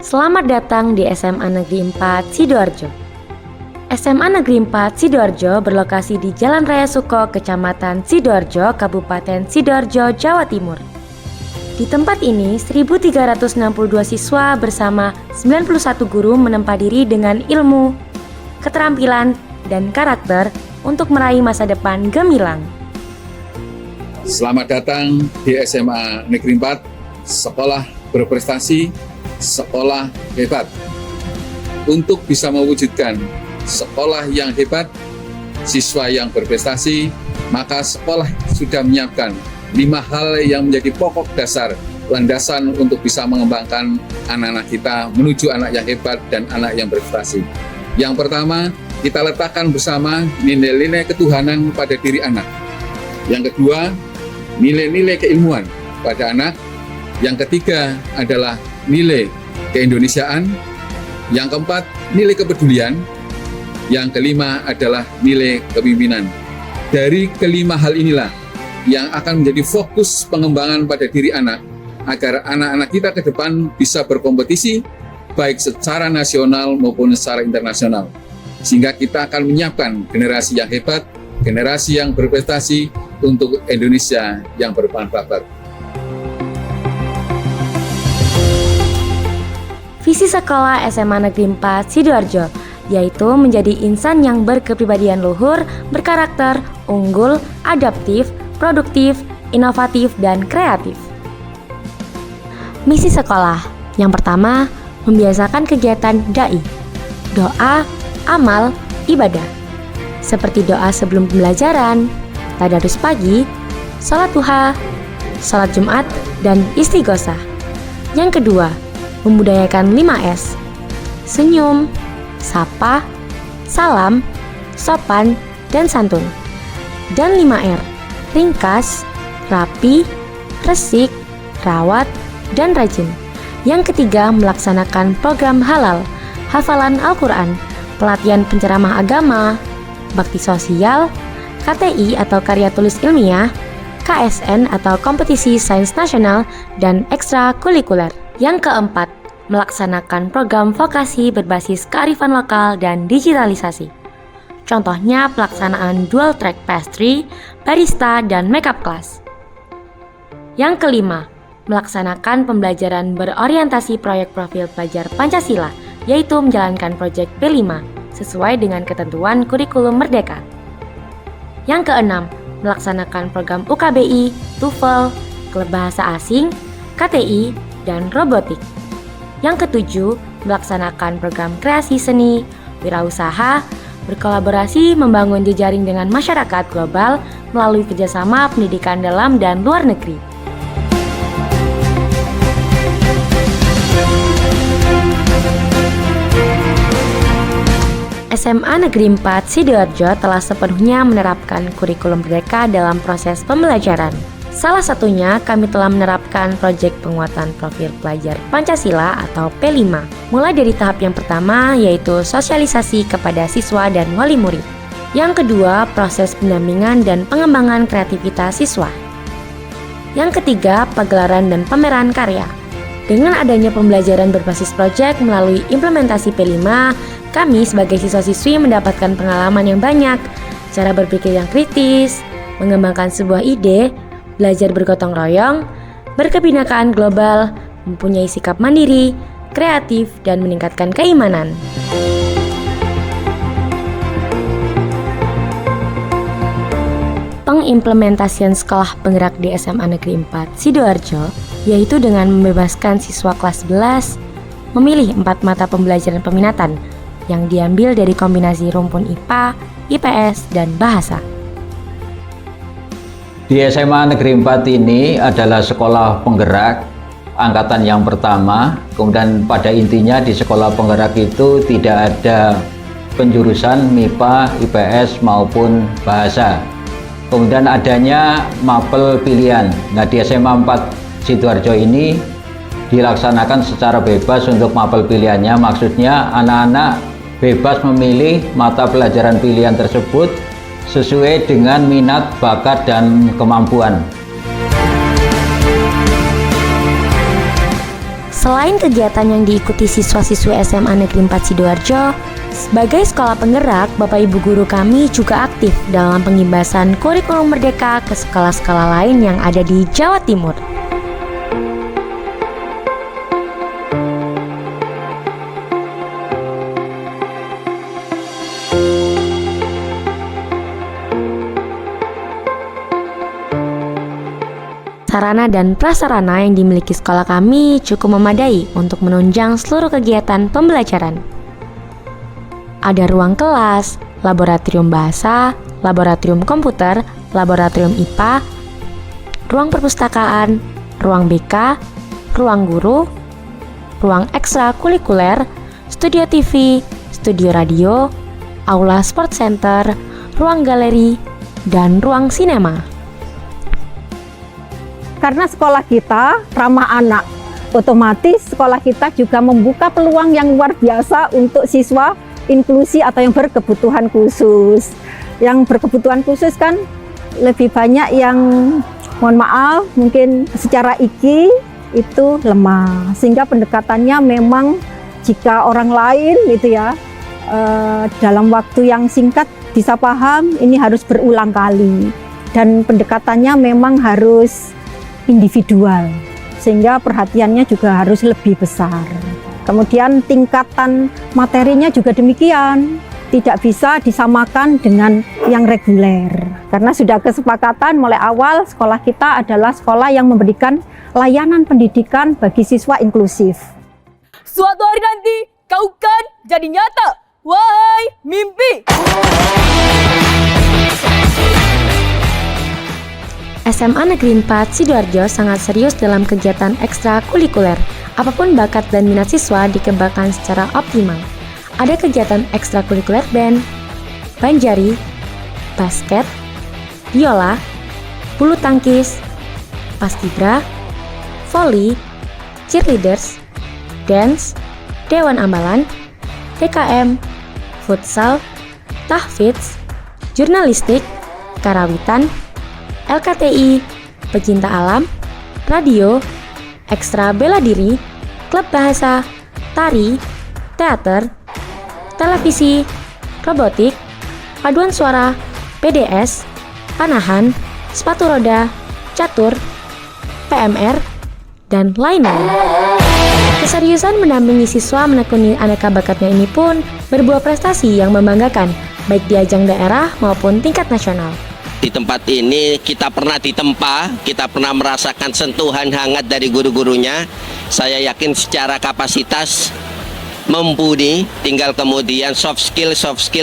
Selamat datang di SMA Negeri 4 Sidoarjo. SMA Negeri 4 Sidoarjo berlokasi di Jalan Raya Suko, Kecamatan Sidoarjo, Kabupaten Sidoarjo, Jawa Timur. Di tempat ini, 1.362 siswa bersama 91 guru menempa diri dengan ilmu, keterampilan, dan karakter untuk meraih masa depan gemilang. Selamat datang di SMA Negeri 4, sekolah berprestasi, sekolah hebat. Untuk bisa mewujudkan sekolah yang hebat, siswa yang berprestasi, maka sekolah sudah menyiapkan 5 hal yang menjadi pokok dasar landasan untuk bisa mengembangkan anak-anak kita menuju anak yang hebat dan anak yang berprestasi. Yang pertama, kita letakkan bersama nilai-nilai ketuhanan pada diri anak. Yang kedua, nilai-nilai keilmuan pada anak. Yang ketiga adalah nilai keindonesiaan. Yang keempat, nilai kepedulian. Yang kelima adalah nilai kepemimpinan. Dari kelima hal inilah yang akan menjadi fokus pengembangan pada diri anak, agar anak-anak kita ke depan bisa berkompetisi baik secara nasional maupun secara internasional. Sehingga kita akan menyiapkan generasi yang hebat, generasi yang berprestasi untuk Indonesia yang bermartabat. Visi sekolah SMA Negeri 4 Sidoarjo yaitu menjadi insan yang berkepribadian luhur, berkarakter, unggul, adaptif, produktif, inovatif, dan kreatif. Misi sekolah yang pertama, membiasakan kegiatan dai, doa, amal, ibadah, seperti doa sebelum pembelajaran, tadarus pagi, sholat duha, sholat Jumat, dan istighosah. Yang kedua, membudayakan 5S, senyum, sapa, salam, sopan, dan santun. Dan 5R, ringkas, rapi, resik, rawat, dan rajin. Yang ketiga, melaksanakan program halal, hafalan Al-Quran, pelatihan penceramah agama, bakti sosial, KTI atau karya tulis ilmiah, KSN atau kompetisi sains nasional, dan ekstrakurikuler. Yang keempat, melaksanakan program vokasi berbasis kearifan lokal dan digitalisasi. Contohnya pelaksanaan dual track pastry, barista, dan makeup class. Yang kelima, melaksanakan pembelajaran berorientasi proyek profil pelajar Pancasila, yaitu menjalankan proyek P5 sesuai dengan ketentuan kurikulum Merdeka. Yang keenam, melaksanakan program UKBI, TOEFL, klub bahasa asing, KTI, dan robotik. Yang ketujuh, melaksanakan program kreasi seni, wirausaha, berkolaborasi membangun jejaring dengan masyarakat global melalui kerjasama pendidikan dalam dan luar negeri. SMA Negeri 4 Sidoarjo telah sepenuhnya menerapkan kurikulum Merdeka dalam proses pembelajaran. Salah satunya, kami telah menerapkan proyek penguatan profil pelajar Pancasila atau P5. Mulai dari tahap yang pertama, yaitu sosialisasi kepada siswa dan wali murid. Yang kedua, proses pendampingan dan pengembangan kreativitas siswa. Yang ketiga, pagelaran dan pameran karya. Dengan adanya pembelajaran berbasis proyek melalui implementasi P5, kami sebagai siswa-siswi mendapatkan pengalaman yang banyak, cara berpikir yang kritis, mengembangkan sebuah ide, belajar bergotong royong, berkebinekaan global, mempunyai sikap mandiri, kreatif, dan meningkatkan keimanan. Pengimplementasian sekolah penggerak di SMA Negeri 4 Sidoarjo yaitu dengan membebaskan siswa kelas 11 memilih 4 mata pembelajaran peminatan yang diambil dari kombinasi rumpun IPA, IPS, dan bahasa. Di SMA Negeri 4 ini adalah sekolah penggerak angkatan yang pertama. Kemudian pada intinya di sekolah penggerak itu tidak ada penjurusan MIPA, IPS maupun bahasa. Kemudian adanya mapel pilihan. Nah, di SMA 4 Sidoarjo ini dilaksanakan secara bebas untuk mapel pilihannya. Maksudnya anak-anak bebas memilih mata pelajaran pilihan tersebut sesuai dengan minat, bakat, dan kemampuan. Selain kegiatan yang diikuti siswa-siswi SMA Negeri 4 Sidoarjo, sebagai sekolah penggerak, Bapak Ibu guru kami juga aktif dalam pengimbasan kurikulum merdeka ke sekolah-sekolah lain yang ada di Jawa Timur. Sarana dan prasarana yang dimiliki sekolah kami cukup memadai untuk menunjang seluruh kegiatan pembelajaran. Ada ruang kelas, laboratorium bahasa, laboratorium komputer, laboratorium IPA, ruang perpustakaan, ruang BK, ruang guru, ruang ekstrakurikuler, studio TV, studio radio, aula sport center, ruang galeri, dan ruang sinema. Karena sekolah kita ramah anak, otomatis sekolah kita juga membuka peluang yang luar biasa untuk siswa inklusi atau yang berkebutuhan khusus. Yang berkebutuhan khusus kan lebih banyak yang, mohon maaf, mungkin secara IQ itu lemah. Sehingga pendekatannya memang jika orang lain gitu ya, dalam waktu yang singkat bisa paham, ini harus berulang kali. Dan pendekatannya memang harus individual, sehingga perhatiannya juga harus lebih besar. Kemudian tingkatan materinya juga demikian, tidak bisa disamakan dengan yang reguler. Karena sudah kesepakatan mulai awal sekolah kita adalah sekolah yang memberikan layanan pendidikan bagi siswa inklusif. Suatu hari nanti kau kan jadi nyata, wahai mimpi. SMA Negeri 4 Sidoarjo sangat serius dalam kegiatan ekstrakurikuler. Apapun bakat dan minat siswa dikembangkan secara optimal. Ada kegiatan ekstrakurikuler band, banjari, basket, biola, bulu tangkis, paskibra, voli, cheerleaders, dance, dewan ambalan, DKM, futsal, tahfidz, jurnalistik, karawitan, LKTI, pecinta alam, radio, ekstra bela diri, klub bahasa, tari, teater, televisi, robotik, paduan suara, PDS, panahan, sepatu roda, catur, PMR, dan lain-lain. Keseriusan mendampingi siswa menekuni aneka bakatnya ini pun berbuah prestasi yang membanggakan, baik di ajang daerah maupun tingkat nasional. Di tempat ini kita pernah ditempa, kita pernah merasakan sentuhan hangat dari guru-gurunya. Saya yakin secara kapasitas mumpuni, tinggal kemudian soft skill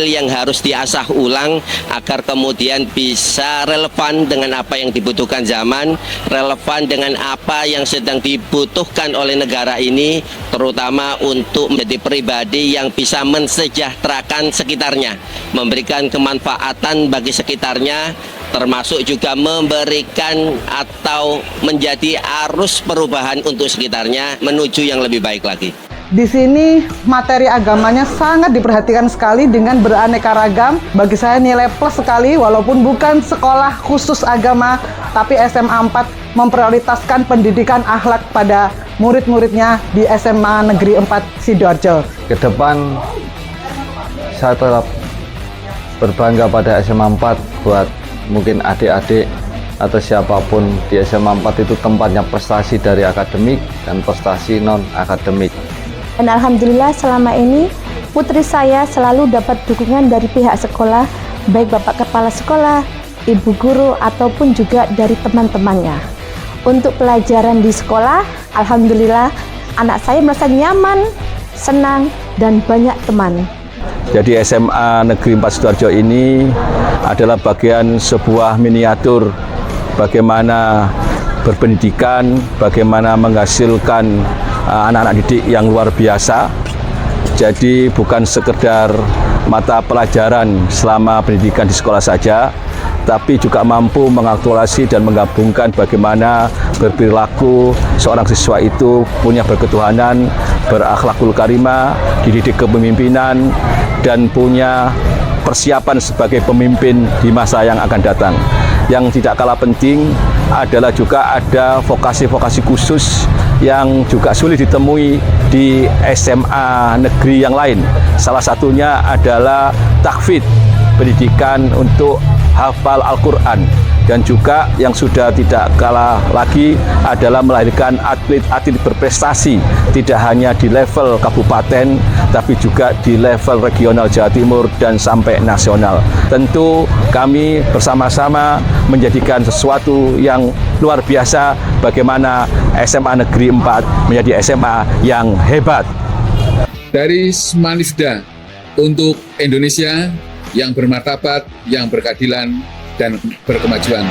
yang harus diasah ulang agar kemudian bisa relevan dengan apa yang dibutuhkan zaman, relevan dengan apa yang sedang dibutuhkan oleh negara ini, terutama untuk menjadi pribadi yang bisa mensejahterakan sekitarnya, memberikan kemanfaatan bagi sekitarnya, termasuk juga memberikan atau menjadi arus perubahan untuk sekitarnya menuju yang lebih baik lagi. Di sini materi agamanya sangat diperhatikan sekali dengan beraneka ragam. Bagi saya nilai plus sekali, walaupun bukan sekolah khusus agama, tapi SMA 4 memprioritaskan pendidikan akhlak pada murid-muridnya di SMA Negeri 4 Sidoarjo. Ke depan saya tetap berbangga pada SMA 4 buat mungkin adik-adik atau siapapun di SMA 4 itu tempatnya prestasi dari akademik dan prestasi non-akademik. Dan alhamdulillah selama ini putri saya selalu dapat dukungan dari pihak sekolah, baik Bapak Kepala Sekolah, Ibu Guru, ataupun juga dari teman-temannya. Untuk pelajaran di sekolah, alhamdulillah anak saya merasa nyaman, senang, dan banyak teman. Jadi SMA Negeri 4 Sidoarjo ini adalah bagian sebuah miniatur bagaimana berpendidikan, bagaimana menghasilkan anak-anak didik yang luar biasa. Jadi bukan sekedar mata pelajaran selama pendidikan di sekolah saja, tapi juga mampu mengaktualisasi dan menggabungkan bagaimana berperilaku seorang siswa itu punya berketuhanan, berakhlakul karimah, dididik kepemimpinan, dan punya persiapan sebagai pemimpin di masa yang akan datang. Yang tidak kalah penting adalah juga ada vokasi-vokasi khusus yang juga sulit ditemui di SMA negeri yang lain. Salah satunya adalah tahfidz, pendidikan untuk hafal Al-Quran. Dan juga yang sudah tidak kalah lagi adalah melahirkan atlet-atlet berprestasi, tidak hanya di level kabupaten, tapi juga di level regional Jawa Timur dan sampai nasional. Tentu kami bersama-sama menjadikan sesuatu yang luar biasa bagaimana SMA Negeri 4 menjadi SMA yang hebat. Dari Semanifda untuk Indonesia yang bermartabat, yang berkeadilan, dan berkemajuan.